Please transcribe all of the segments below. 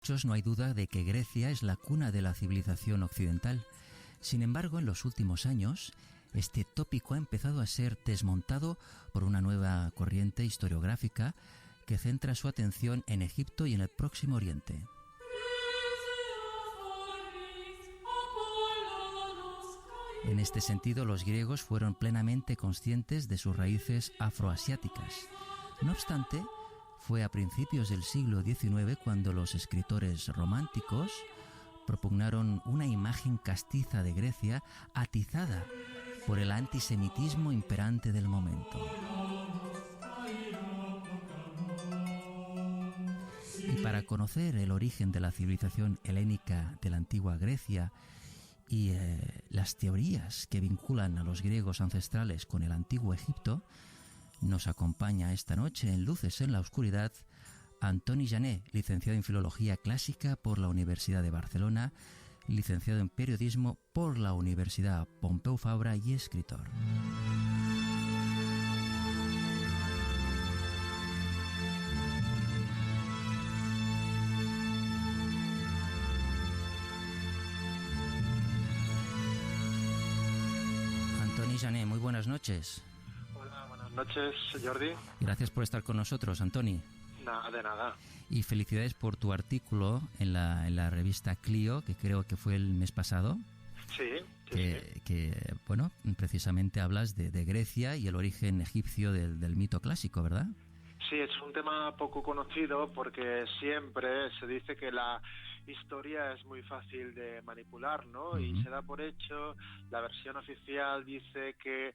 muchos no hay duda de que Grecia es la cuna de la civilización occidental. Sin embargo, en los últimos años, este tópico ha empezado a ser desmontado por una nueva corriente historiográfica que centra su atención en Egipto y en el Próximo Oriente. En este sentido, los griegos fueron plenamente conscientes de sus raíces afroasiáticas. No obstante, fue a principios del siglo XIX cuando los escritores románticos propugnaron una imagen castiza de Grecia atizada por el antisemitismo imperante del momento. Y para conocer el origen de la civilización helénica de la antigua Grecia y las teorías que vinculan a los griegos ancestrales con el antiguo Egipto, nos acompaña esta noche en Luces en la Oscuridad Antoni Jané, licenciado en Filología Clásica por la Universidad de Barcelona, licenciado en Periodismo por la Universidad Pompeu Fabra y escritor. Antoni Jané, muy buenas noches. Hola, buenas noches, Jordi. Gracias por estar con nosotros, Antoni. Nada, de nada. Y felicidades por tu artículo en la revista Clio, que creo que fue el mes pasado. Sí. Que bueno, precisamente hablas de Grecia y el origen egipcio del mito clásico, ¿verdad? Sí, es un tema poco conocido porque siempre se dice que la historia es muy fácil de manipular, ¿no? Uh-huh. Y se da por hecho, la versión oficial dice que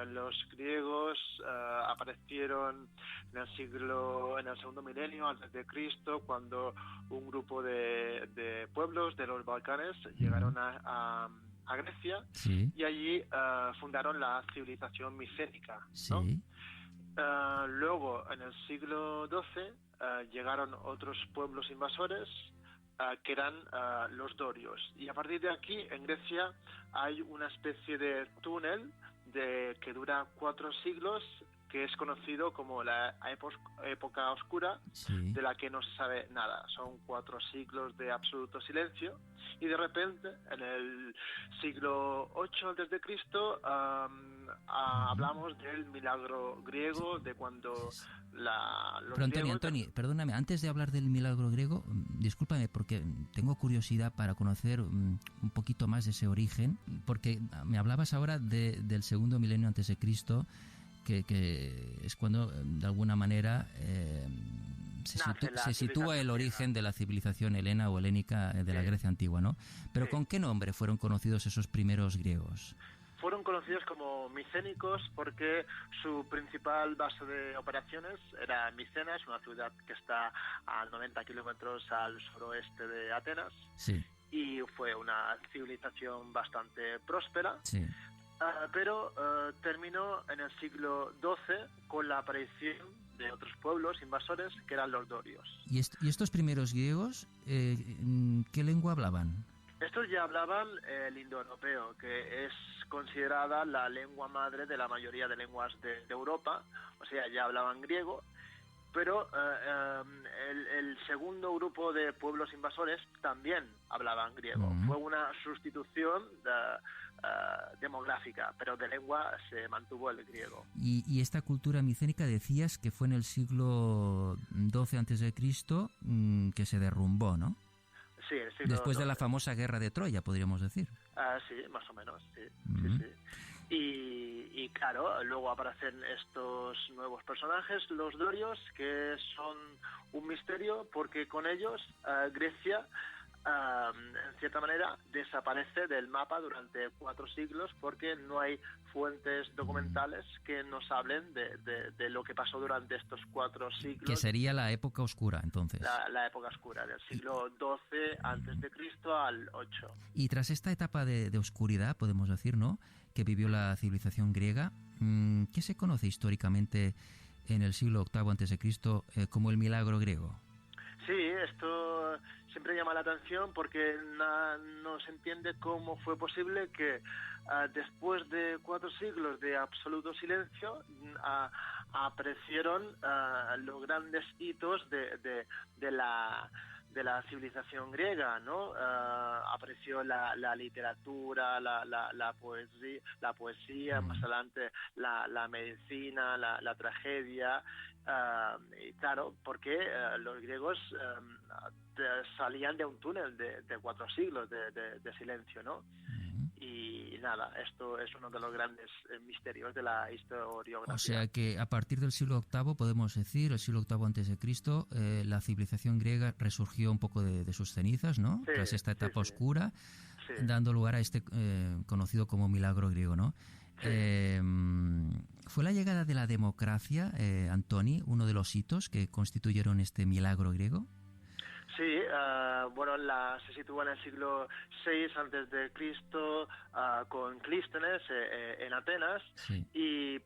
los griegos aparecieron en el segundo milenio antes de Cristo, cuando un grupo de pueblos de los Balcanes llegaron a Grecia, sí, y allí fundaron la civilización micénica, ¿no? Sí. Luego, en el siglo XII, llegaron otros pueblos invasores que eran los dorios. Y a partir de aquí, en Grecia, hay una especie de túnel que dura 4 siglos, que es conocido como la época oscura, sí, de la que no se sabe nada. Son 4 siglos de absoluto silencio, y de repente, en el siglo VIII a.C., hablamos del milagro griego, de cuando los Pero Antoni, perdóname, antes de hablar del milagro griego, discúlpame, porque tengo curiosidad para conocer un poquito más de ese origen, porque me hablabas ahora del segundo milenio antes de Cristo, que es cuando, de alguna manera, se sitúa el origen de la civilización helena o helénica de la Grecia antigua, ¿no? Pero ¿con qué nombre fueron conocidos esos primeros griegos? Fueron conocidos como micénicos porque su principal base de operaciones era Micenas, una ciudad que está a 90 kilómetros al suroeste de Atenas. Sí. Y fue una civilización bastante próspera. Sí. Pero terminó en el siglo XII con la aparición de otros pueblos invasores que eran los dorios. ¿Y estos primeros griegos qué lengua hablaban? Estos ya hablaban el indoeuropeo, que es considerada la lengua madre de la mayoría de lenguas de Europa, o sea, ya hablaban griego, pero el segundo grupo de pueblos invasores también hablaban griego. Uh-huh. Fue una sustitución demográfica, pero de lengua se mantuvo el griego. Y esta cultura micénica decías que fue en el siglo XII a.C. Que se derrumbó, ¿no? Sí, el siglo Después XII. de la famosa guerra de Troya, podríamos decir. Sí, más o menos, sí. Uh-huh. Sí. Y claro, luego aparecen estos nuevos personajes, los dorios, que son un misterio porque con ellos Grecia, en cierta manera, desaparece del mapa durante 4 siglos porque no hay fuentes documentales que nos hablen de lo que pasó durante estos 4 siglos. Que sería la época oscura, entonces. La época oscura, del siglo XII antes de Cristo al 8. Y tras esta etapa de oscuridad, podemos decir, ¿no?, que vivió la civilización griega, ¿qué se conoce históricamente en el siglo VIII antes de Cristo como el milagro griego? Sí, esto siempre llama la atención porque no se entiende cómo fue posible que después de 4 siglos de absoluto silencio aparecieron los grandes hitos de de la civilización griega, ¿no? Apareció la literatura, la poesía, más adelante la medicina, la tragedia, y claro, porque los griegos salían de un túnel de 4 siglos de silencio, ¿no? Y nada, esto es uno de los grandes misterios de la historiografía. O sea que a partir del siglo VIII, podemos decir, el siglo VIII antes de Cristo, la civilización griega resurgió un poco de sus cenizas, ¿no? Sí, tras esta etapa sí. oscura, Sí. dando lugar a este conocido como milagro griego, ¿no? Sí. ¿Fue la llegada de la democracia, Antoni, uno de los hitos que constituyeron este milagro griego? Sí, bueno, se sitúa en el siglo VI antes de Cristo, con Clístenes en Atenas, sí.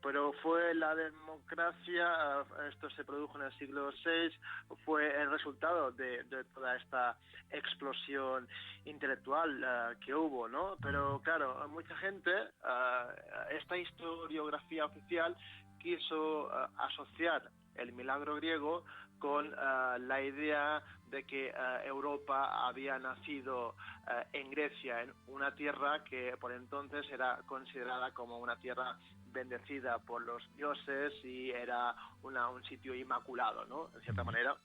Pero fue la democracia, esto se produjo en el siglo VI, fue el resultado de toda esta explosión intelectual que hubo, ¿no? Pero claro, mucha gente, esta historiografía oficial quiso asociar el milagro griego con la idea de que Europa había nacido en Grecia, en una tierra que por entonces era considerada como una tierra bendecida por los dioses y era un sitio inmaculado, ¿no? En cierta manera.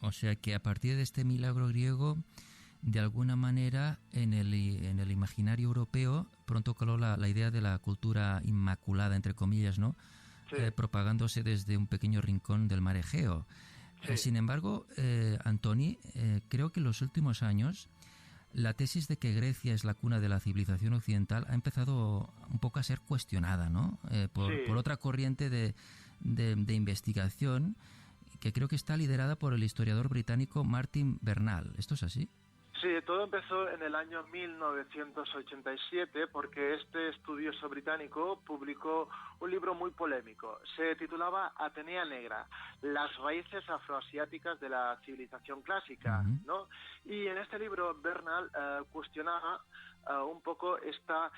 O sea que a partir de este milagro griego, de alguna manera, en el imaginario europeo pronto caló la idea de la cultura inmaculada, entre comillas, ¿no? Sí. Propagándose desde un pequeño rincón del mar Egeo. Sí. Sin embargo, Antoni, creo que en los últimos años la tesis de que Grecia es la cuna de la civilización occidental ha empezado un poco a ser cuestionada, ¿no? Por otra corriente de investigación que creo que está liderada por el historiador británico Martin Bernal. ¿Esto es así? Sí, todo empezó en el año 1987 porque este estudioso británico publicó un libro muy polémico. Se titulaba Atenea Negra, las raíces afroasiáticas de la civilización clásica, ¿no? Y en este libro Bernal cuestionaba un poco esta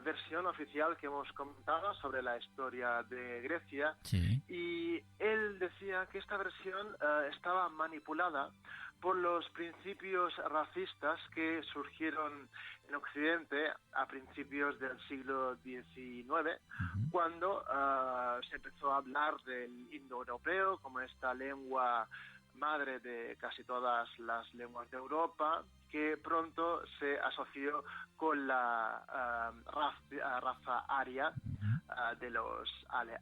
versión oficial que hemos comentado sobre la historia de Grecia. Sí. Y él decía que esta versión estaba manipulada por los principios racistas que surgieron en Occidente a principios del siglo XIX, cuando se empezó a hablar del indoeuropeo como esta lengua madre de casi todas las lenguas de Europa, que pronto se asoció con la raza aria de los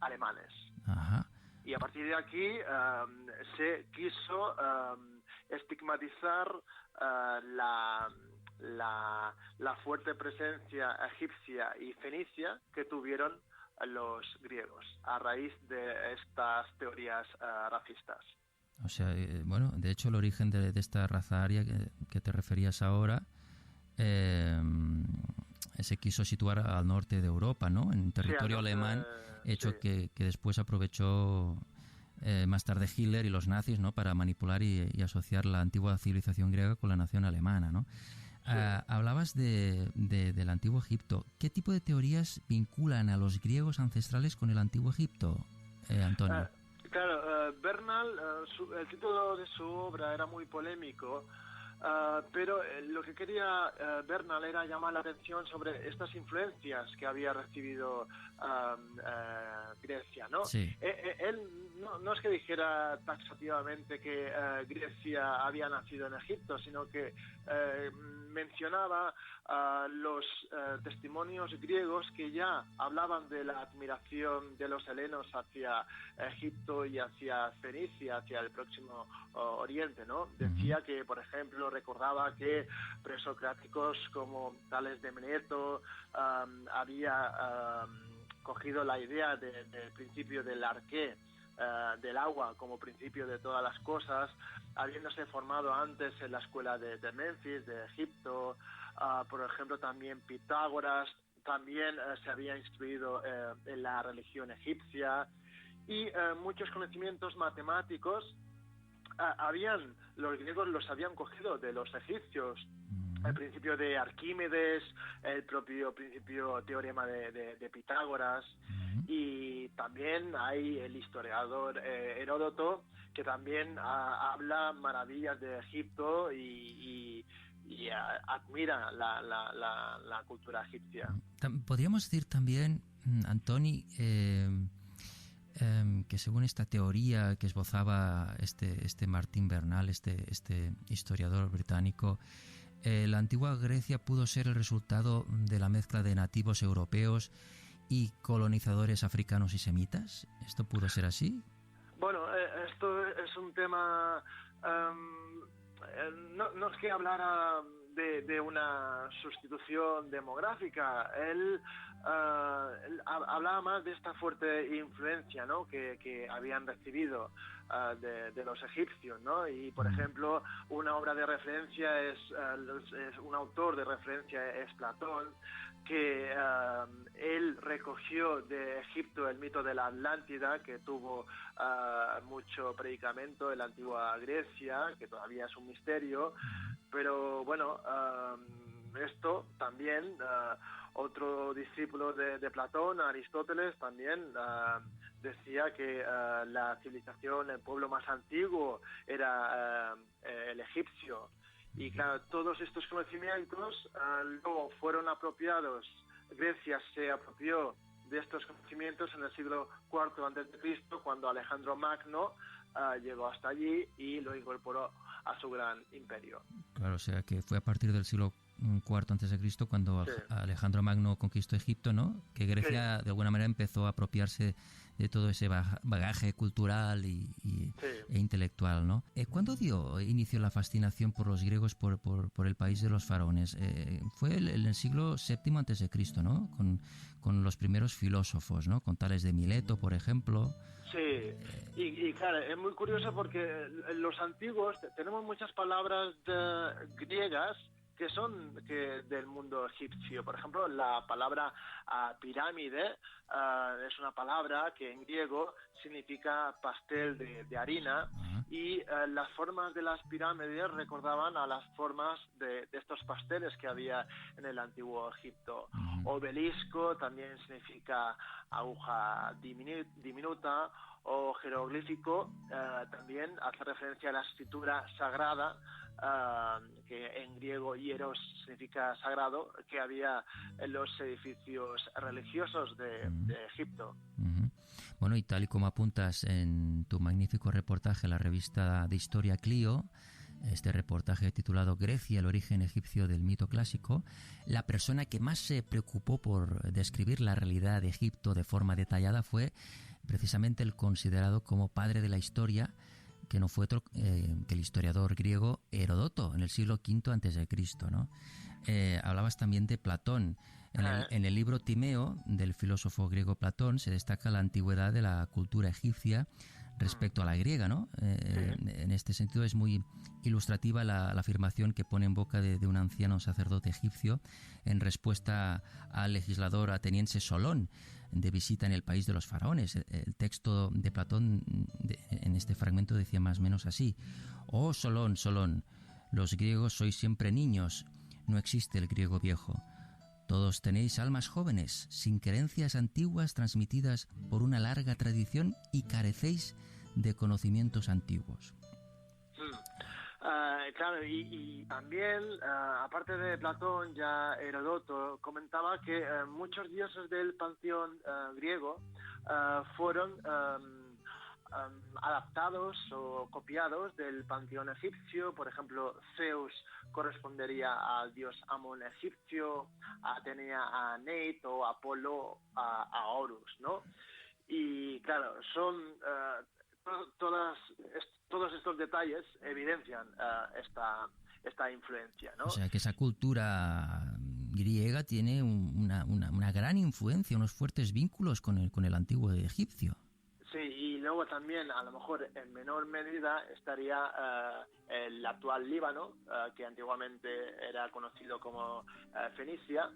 alemanes. Ajá. Y a partir de aquí se quiso estigmatizar la fuerte presencia egipcia y fenicia que tuvieron los griegos a raíz de estas teorías racistas. O sea, bueno, de hecho el origen de esta raza aria que te referías ahora se quiso situar al norte de Europa, ¿no? En territorio alemán, hecho que después aprovechó más tarde Hitler y los nazis, ¿no? Para manipular y asociar la antigua civilización griega con la nación alemana, ¿no? Hablabas del antiguo Egipto. ¿Qué tipo de teorías vinculan a los griegos ancestrales con el antiguo Egipto, Antonio? Claro, Bernal, el título de su obra era muy polémico, pero lo que quería Bernal era llamar la atención sobre estas influencias que había recibido Grecia, ¿no? Sí. Él no es que dijera taxativamente que Grecia había nacido en Egipto, sino que mencionaba los testimonios griegos que ya hablaban de la admiración de los helenos hacia Egipto y hacia Fenicia, hacia el próximo Oriente, ¿no? Decía que, por ejemplo, recordaba que presocráticos como Tales de Mileto había cogido la idea del principio del arqué, del agua como principio de todas las cosas, habiéndose formado antes en la escuela de Memphis, de Egipto. Por ejemplo, también Pitágoras también se había instruido en la religión egipcia, y muchos conocimientos matemáticos los griegos los habían cogido de los egipcios. el principio de Arquímedes, el propio principio teorema de Pitágoras, y también hay el historiador Heródoto, que también habla maravillas de Egipto y admira la cultura egipcia. Podríamos decir también, Antoni, que según esta teoría que esbozaba este Martín Bernal, este historiador británico, la antigua Grecia pudo ser el resultado de la mezcla de nativos europeos y colonizadores africanos y semitas. ¿Esto pudo ser así? Bueno, esto es un tema... no es que hablara de una sustitución demográfica. Él hablaba más de esta fuerte influencia, ¿no?, que habían recibido de los egipcios, ¿no? Y, por ejemplo, una obra de referencia es un autor de referencia es Platón, que él recogió de Egipto el mito de la Atlántida, que tuvo mucho predicamento en la antigua Grecia, que todavía es un misterio, pero bueno, esto también, otro discípulo de Platón, Aristóteles, también decía que la civilización, el pueblo más antiguo era el egipcio. Y claro, todos estos conocimientos luego fueron apropiados. Grecia se apropió de estos conocimientos en el siglo IV a.C., cuando Alejandro Magno llegó hasta allí y lo incorporó a su gran imperio. Claro, o sea que fue a partir del siglo IV a.C. cuando Alejandro Magno conquistó Egipto, ¿no? Que Grecia de alguna manera empezó a apropiarse de todo ese bagaje cultural e intelectual, ¿no? ¿Cuándo dio inicio la fascinación por los griegos por el país de los faraones? Fue en el siglo VII a.C., ¿no? Con los primeros filósofos, ¿no? Con Tales de Mileto, por ejemplo. Sí, y claro, es muy curioso porque los antiguos tenemos muchas palabras griegas que son del mundo egipcio. Por ejemplo, la palabra pirámide es una palabra que en griego significa pastel de harina, y las formas de las pirámides recordaban a las formas de estos pasteles que había en el antiguo Egipto. Obelisco también significa aguja diminuta, o jeroglífico también hace referencia a la escritura sagrada, que en griego hieros significa sagrado, que había en los edificios religiosos de Egipto. Bueno, y tal y como apuntas en tu magnífico reportaje en la revista de Historia Clio, este reportaje titulado Grecia, el origen egipcio del mito clásico, la persona que más se preocupó por describir la realidad de Egipto de forma detallada fue precisamente el considerado como padre de la historia, que no fue otro que el historiador griego Heródoto, en el siglo V a.C., ¿no? Hablabas también de Platón. En el libro Timeo, del filósofo griego Platón, se destaca la antigüedad de la cultura egipcia respecto a la griega, ¿no? En este sentido es muy ilustrativa la afirmación que pone en boca de un anciano sacerdote egipcio en respuesta al legislador ateniense Solón, de visita en el país de los faraones. El texto de Platón en este fragmento decía más o menos así: «Oh Solón, Solón, los griegos sois siempre niños, no existe el griego viejo. Todos tenéis almas jóvenes, sin creencias antiguas transmitidas por una larga tradición, y carecéis de conocimientos antiguos». Claro, y también, aparte de Platón, ya Heródoto comentaba que muchos dioses del panteón griego fueron adaptados o copiados del panteón egipcio. Por ejemplo, Zeus correspondería al dios Amón egipcio, Atenea a Neit, o Apolo a Horus, ¿no? Y claro, son todos estos detalles evidencian esta influencia, ¿no? O sea, que esa cultura griega tiene una gran influencia, unos fuertes vínculos con el antiguo egipcio. Sí, y luego también, a lo mejor en menor medida, estaría el actual Líbano, que antiguamente era conocido como Fenicia.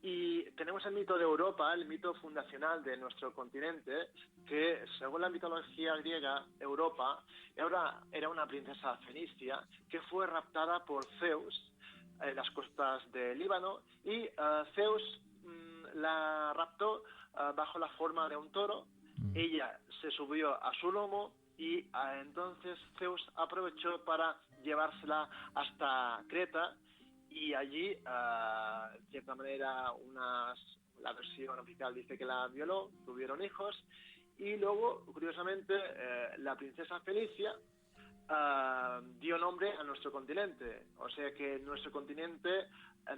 Y tenemos el mito de Europa, el mito fundacional de nuestro continente, que según la mitología griega, Europa era una princesa fenicia que fue raptada por Zeus en las costas del Líbano, y Zeus la raptó bajo la forma de un toro. Ella se subió a su lomo y entonces Zeus aprovechó para llevársela hasta Creta, y allí, de cierta manera, la versión oficial dice que la violó, tuvieron hijos, y luego, curiosamente, la princesa Felicia dio nombre a nuestro continente. O sea que nuestro continente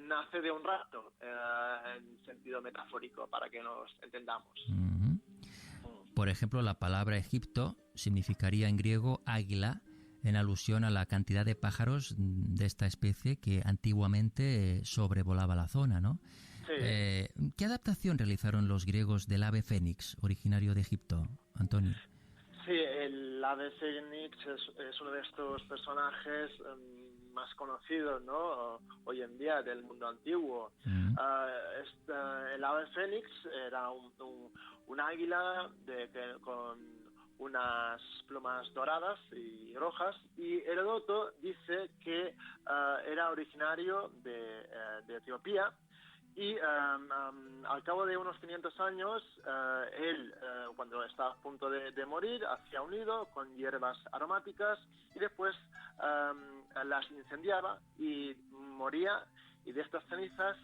nace de un rapto, en sentido metafórico, para que nos entendamos. Por ejemplo, la palabra Egipto significaría en griego águila, en alusión a la cantidad de pájaros de esta especie que antiguamente sobrevolaba la zona, ¿no? Sí. ¿Qué adaptación realizaron los griegos del ave fénix, originario de Egipto, Antonio? Sí, el ave fénix es uno de estos personajes más conocidos, ¿no?, hoy en día del mundo antiguo. El ave fénix era un águila con unas plumas doradas y rojas, y Heródoto dice que era originario de Etiopía, y al cabo de unos 500 años, él, cuando estaba a punto de morir, hacía un nido con hierbas aromáticas y después las incendiaba y moría, y de estas cenizas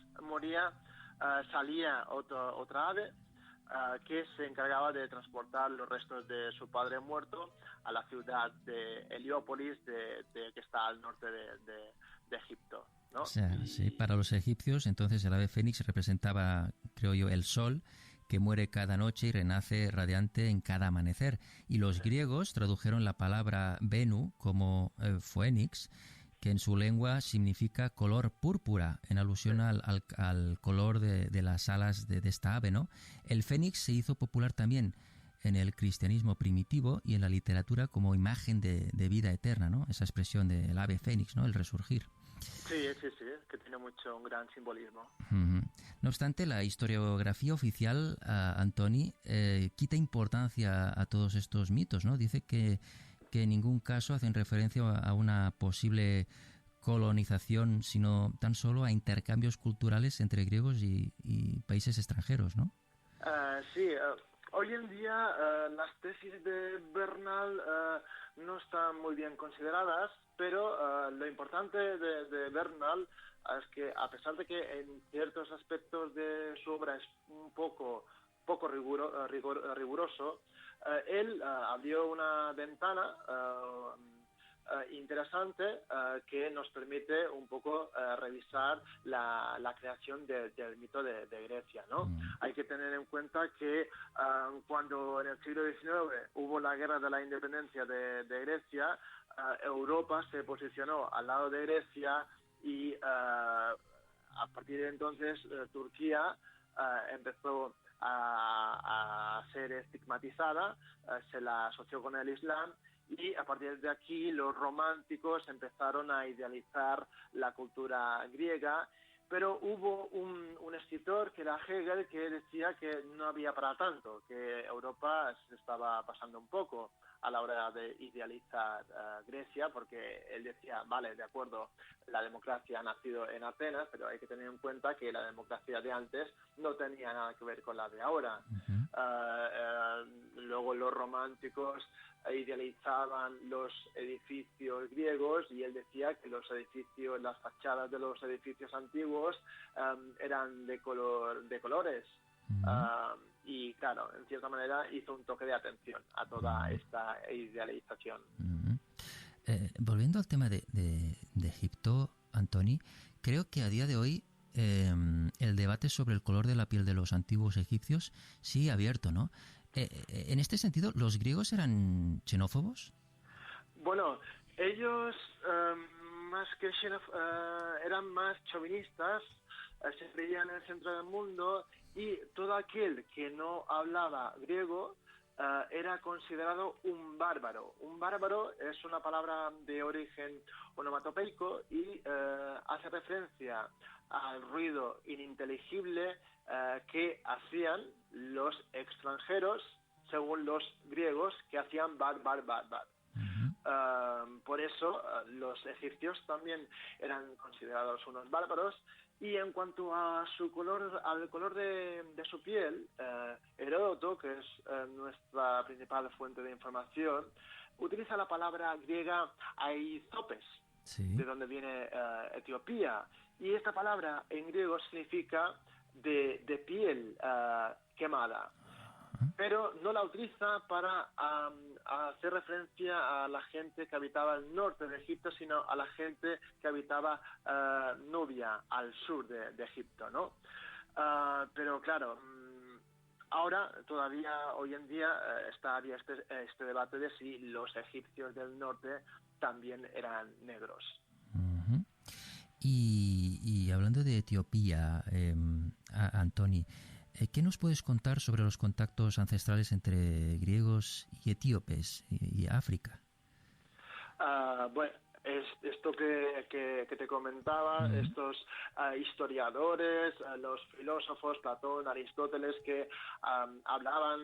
salía otra ave que se encargaba de transportar los restos de su padre muerto a la ciudad de Heliópolis, que está al norte de Egipto, ¿no? O sea, sí, para los egipcios, entonces el ave fénix representaba, creo yo, el sol, que muere cada noche y renace radiante en cada amanecer. Y los griegos tradujeron la palabra Venu como phoenix, que en su lengua significa color púrpura, en alusión al color de las alas de esta ave, ¿no? El fénix se hizo popular también en el cristianismo primitivo y en la literatura como imagen de vida eterna, ¿no? Esa expresión del ave fénix, ¿no? El resurgir. Sí, que tiene un gran simbolismo. No obstante, la historiografía oficial, Antoni, quita importancia a todos estos mitos, ¿no? Dice que en ningún caso hacen referencia a una posible colonización, sino tan solo a intercambios culturales entre griegos y países extranjeros, ¿no? Sí, hoy en día las tesis de Bernal no están muy bien consideradas, pero lo importante de Bernal es que, a pesar de que en ciertos aspectos de su obra es un poco riguroso, él abrió una ventana interesante que nos permite un poco revisar la creación del mito de Grecia, ¿no? Hay que tener en cuenta que cuando en el siglo XIX hubo la guerra de la independencia de Grecia, Europa se posicionó al lado de Grecia, y a partir de entonces Turquía empezó a ser estigmatizada, se la asoció con el Islam, y a partir de aquí los románticos empezaron a idealizar la cultura griega. Pero hubo un escritor, que era Hegel, que decía que no había para tanto, que Europa se estaba pasando un poco a la hora de idealizar Grecia, porque él decía, vale, de acuerdo, la democracia ha nacido en Atenas, pero hay que tener en cuenta que la democracia de antes no tenía nada que ver con la de ahora. Luego los románticos idealizaban los edificios griegos, y él decía que las fachadas de los edificios antiguos eran de colores. Y claro, en cierta manera hizo un toque de atención a toda esta idealización. Volviendo al tema de Egipto, Antoni, creo que a día de hoy el debate sobre el color de la piel de los antiguos egipcios sigue abierto, ¿no? En este sentido, ¿los griegos eran xenófobos? Bueno, ellos más que eran más chauvinistas, se creían en el centro del mundo, y todo aquel que no hablaba griego era considerado un bárbaro. Un bárbaro es una palabra de origen onomatopeico y hace referencia al ruido ininteligible que hacían los extranjeros, según los griegos, que hacían bad. Por eso los egipcios también eran considerados unos bárbaros. Y en cuanto a su color, al color de su piel, Heródoto, que es nuestra principal fuente de información, utiliza la palabra griega aizopes, Sí. de donde viene Etiopía. Y esta palabra en griego significa de piel quemada, pero no la utiliza para hacer referencia a la gente que habitaba el norte de Egipto, sino a la gente que habitaba Nubia, al sur de Egipto, ¿no? Pero claro, ahora, todavía hoy en día, había este debate de si los egipcios del norte también eran negros. Uh-huh. Y hablando de Etiopía, Antoni, ¿qué nos puedes contar sobre los contactos ancestrales entre griegos y etíopes y África? Bueno, esto que te comentaba, estos historiadores, los filósofos, Platón, Aristóteles, que hablaban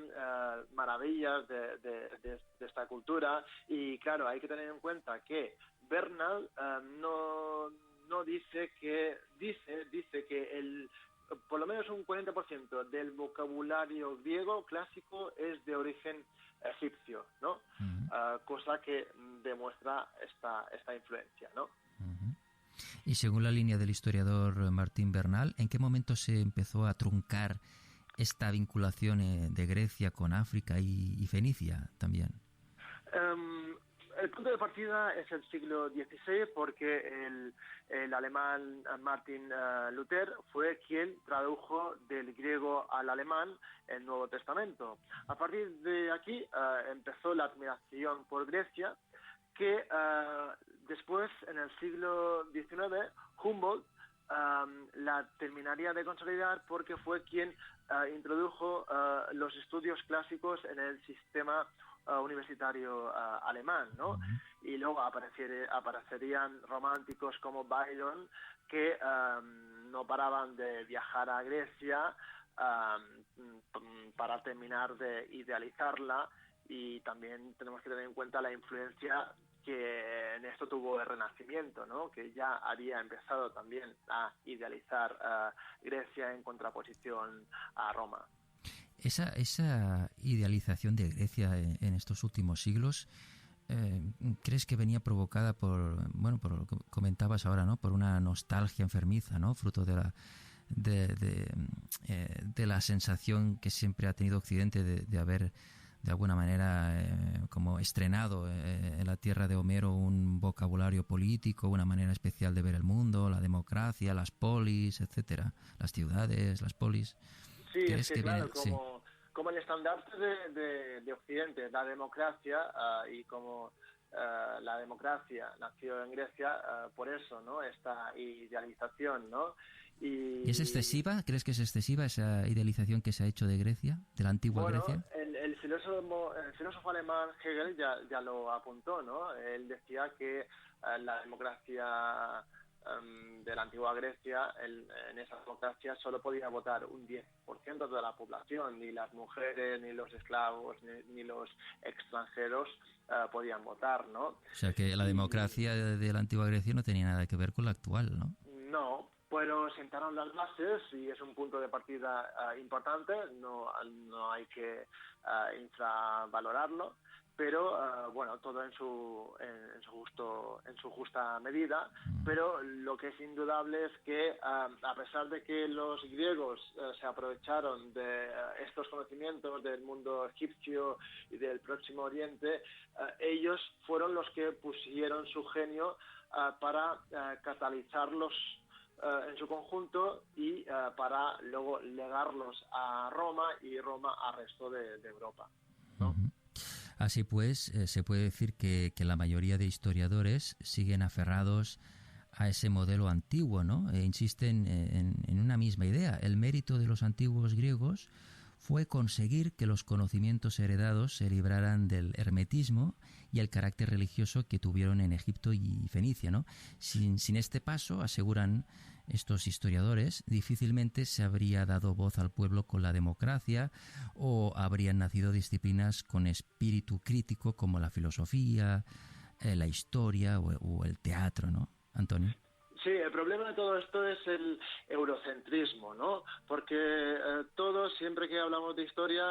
maravillas de esta cultura. Y claro, hay que tener en cuenta que Bernal no dice que por lo menos un 40% del vocabulario griego clásico es de origen egipcio, ¿no? Cosa que demuestra esta influencia, ¿no? Y según la línea del historiador Martín Bernal, ¿en qué momento se empezó a truncar esta vinculación de Grecia con África y Fenicia también? El punto de partida es el siglo XVI, porque el alemán Martin Luther fue quien tradujo del griego al alemán el Nuevo Testamento. A partir de aquí empezó la admiración por Grecia, que después, en el siglo XIX, Humboldt la terminaría de consolidar, porque fue quien introdujo los estudios clásicos en el sistema universitario alemán, ¿no? Y luego aparecerían románticos como Byron, que no paraban de viajar a Grecia para terminar de idealizarla. Y también tenemos que tener en cuenta la influencia que en esto tuvo el Renacimiento, ¿no? Que ya había empezado también a idealizar Grecia en contraposición a Roma. Esa idealización de Grecia en estos últimos siglos, ¿crees que venía provocada por lo que comentabas ahora, ¿no? Por una nostalgia enfermiza, ¿no? Fruto de la sensación que siempre ha tenido Occidente de haber de alguna manera como estrenado en la tierra de Homero un vocabulario político, una manera especial de ver el mundo, la democracia, las polis, etcétera, las ciudades, las polis? Sí, es que claro, como el estandarte de Occidente, la democracia, y como la democracia nació en Grecia, por eso, ¿no? Esta idealización, ¿no? ¿Y es excesiva? ¿Crees que es excesiva esa idealización que se ha hecho de Grecia, de la antigua Grecia? El filósofo alemán Hegel ya lo apuntó, ¿no? Él decía que la democracia de la antigua Grecia, en esa democracia solo podía votar un 10% de la población, ni las mujeres, ni los esclavos, ni los extranjeros podían votar, ¿no? O sea que la democracia de la antigua Grecia no tenía nada que ver con la actual, ¿no? No, pero sentaron las bases y es un punto de partida importante, no hay que infravalorarlo, pero bueno, todo en su justa medida. Pero lo que es indudable es que a pesar de que los griegos se aprovecharon de estos conocimientos del mundo egipcio y del Próximo Oriente, ellos fueron los que pusieron su genio para catalizarlos en su conjunto y para luego legarlos a Roma y Roma al resto de Europa, ¿no? Así pues, se puede decir que la mayoría de historiadores siguen aferrados a ese modelo antiguo, ¿no? E insisten en una misma idea. El mérito de los antiguos griegos fue conseguir que los conocimientos heredados se libraran del hermetismo y el carácter religioso que tuvieron en Egipto y Fenicia, ¿no? Sin este paso, aseguran estos historiadores, difícilmente se habría dado voz al pueblo con la democracia o habrían nacido disciplinas con espíritu crítico como la filosofía, la historia o el teatro, ¿no, Antonio? Sí, el problema de todo esto es el eurocentrismo, ¿no? Porque todos, siempre que hablamos de historia,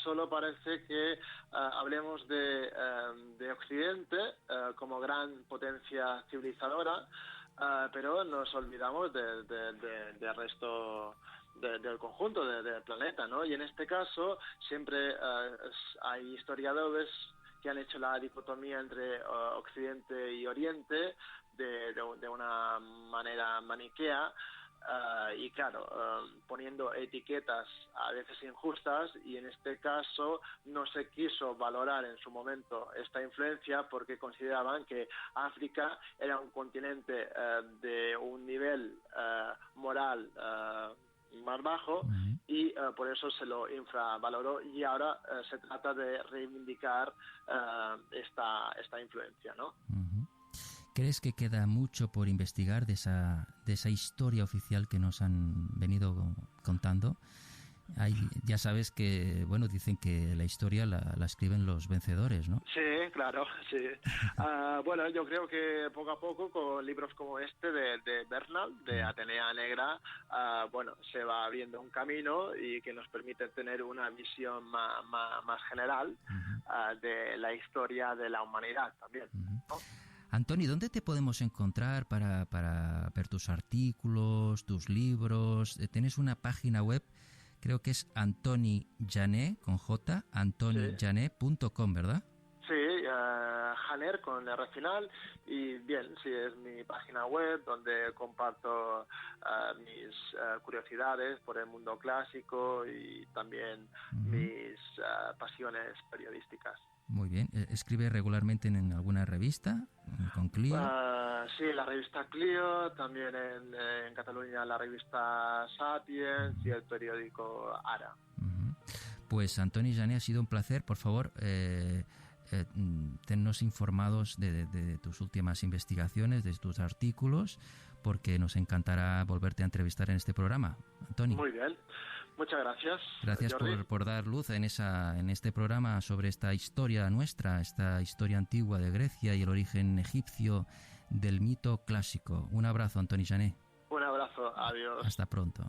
solo parece que hablemos de Occidente como gran potencia civilizadora, pero nos olvidamos del resto del conjunto del planeta, ¿no? Y en este caso siempre hay historiadores que han hecho la dicotomía entre Occidente y Oriente de una manera maniquea, y claro, poniendo etiquetas a veces injustas, y en este caso no se quiso valorar en su momento esta influencia porque consideraban que África era un continente de un nivel moral más bajo, y por eso se lo infravaloró, y ahora se trata de reivindicar esta influencia, ¿no? ¿Crees que queda mucho por investigar de esa historia oficial que nos han venido contando? Ya sabes que, bueno, dicen que la historia la escriben los vencedores, ¿no? Sí, claro, sí. Bueno, yo creo que poco a poco, con libros como este de Bernal, de Atenea Negra, bueno, se va abriendo un camino y que nos permite tener una visión más general de la historia de la humanidad también, ¿no? Antoni, ¿dónde te podemos encontrar para ver tus artículos, tus libros? Tienes una página web, creo que es Antoni Jané, con J, antonijané.com, ¿verdad? Sí, Janer con R final, y bien, sí, es mi página web donde comparto mis curiosidades por el mundo clásico y también mis pasiones periodísticas. Muy bien. ¿Escribe regularmente en alguna revista? ¿Con Clio? Sí, la revista Clio, también en Cataluña la revista Sapiens y el periódico Ara. Pues Antoni Jané, ha sido un placer. Por favor, tennos informados de tus últimas investigaciones, de tus artículos, porque nos encantará volverte a entrevistar en este programa. Antoni. Muy bien. Muchas gracias. Gracias por dar luz en este programa sobre esta historia nuestra, esta historia antigua de Grecia y el origen egipcio del mito clásico. Un abrazo, Antoni Jané. Un abrazo, adiós. Hasta pronto.